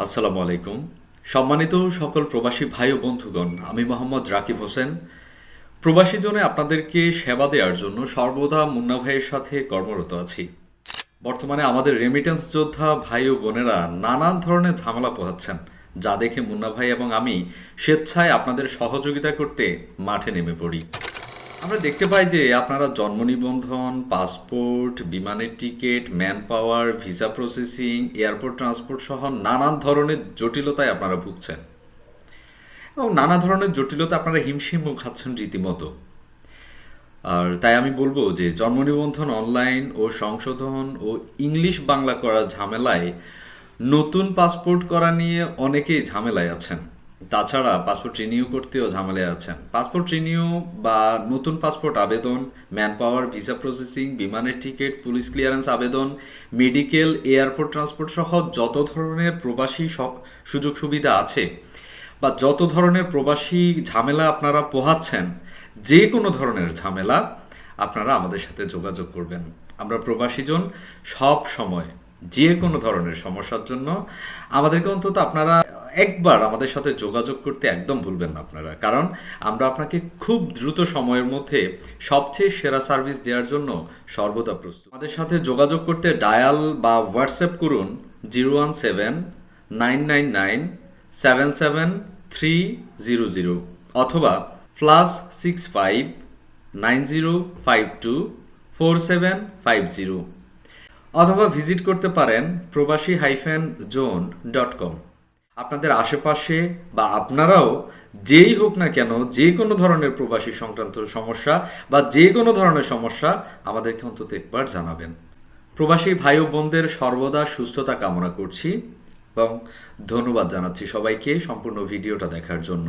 আসসালামু আলাইকুম। সম্মানিত সকল প্রবাসী ভাই ও বন্ধুগণ, আমি মোহাম্মদ রাকিব হোসেন। প্রবাসী জনে আপনাদেরকে সেবা দেওয়ার জন্য সর্বদা মুন্না ভাইয়ের সাথে কর্মরত আছি। বর্তমানে আমাদের রেমিটেন্স যোদ্ধা ভাই ও বোনেরা নানান ধরনের ঝামেলা পোহাচ্ছেন, যা দেখে মুন্না ভাই এবং আমি স্বেচ্ছায় আপনাদের সহযোগিতা করতে মাঠে নেমে পড়ি। আমরা দেখতে পাই যে আপনারা জন্ম নিবন্ধন, পাসপোর্ট, বিমানের ticket, man power, visa processing, airport transport সহ নানান ধরনের জটিলতায় আপনারা ভুগছেন এবং নানা ধরনের জটিলতা আপনারা হিমশিমও খাচ্ছেন রীতিমতো। আর তাই আমি বলবো যে জন্ম নিবন্ধন অনলাইন ও সংশোধন ও ইংলিশ বাংলা করার ঝামেলায় নতুন পাসপোর্ট করা নিয়ে অনেকেই ঝামেলায় আছেন। তাছাড়া পাসপোর্ট রিনিউ করতেও ঝামেলায় আছেন। পাসপোর্ট রিনিউ বা নতুন পাসপোর্ট আবেদন, ম্যান পাওয়ার, ভিসা প্রসেসিং, বিমানের টিকিট, পুলিশ ক্লিয়ারেন্স আবেদন, মেডিকেল, এয়ারপোর্ট ট্রান্সপোর্ট সহ যত ধরনের প্রবাসী সুযোগ সুবিধা আছে বা যত ধরনের প্রবাসী ঝামেলা আপনারা পোহাচ্ছেন, যে কোনো ধরনের ঝামেলা আপনারা আমাদের সাথে যোগাযোগ করবেন। আমরা প্রবাসীজন সব সময় যে কোনো ধরনের সমস্যার জন্য আমাদেরকে অন্তত আপনারা একবার আমাদের সাথে যোগাযোগ করতে একদম ভুলবেন না আপনারা, কারণ আমরা আপনাকে খুব দ্রুত সময়ের মধ্যে সবচেয়ে সেরা সার্ভিস দেওয়ার জন্য সর্বদা প্রস্তুত। আমাদের সাথে যোগাযোগ করতে ডায়াল বা হোয়াটসঅ্যাপ করুন 017-999-77300 অথবা +65-9052-4750 অথবা ভিজিট করতে পারেন প্রবাসী-zone.com। আপনাদের আশেপাশে বা আপনারাও যেই হোক না কেন, যে কোনো ধরনের প্রবাসী সংক্রান্ত সমস্যা বা যে কোনো ধরনের সমস্যা আমাদেরকে অন্তত একবার জানাবেন। প্রবাসী ভাই ও বোনদের সর্বদা সুস্থতা কামনা করছি এবং ধন্যবাদ জানাচ্ছি সবাইকে সম্পূর্ণ ভিডিওটা দেখার জন্য।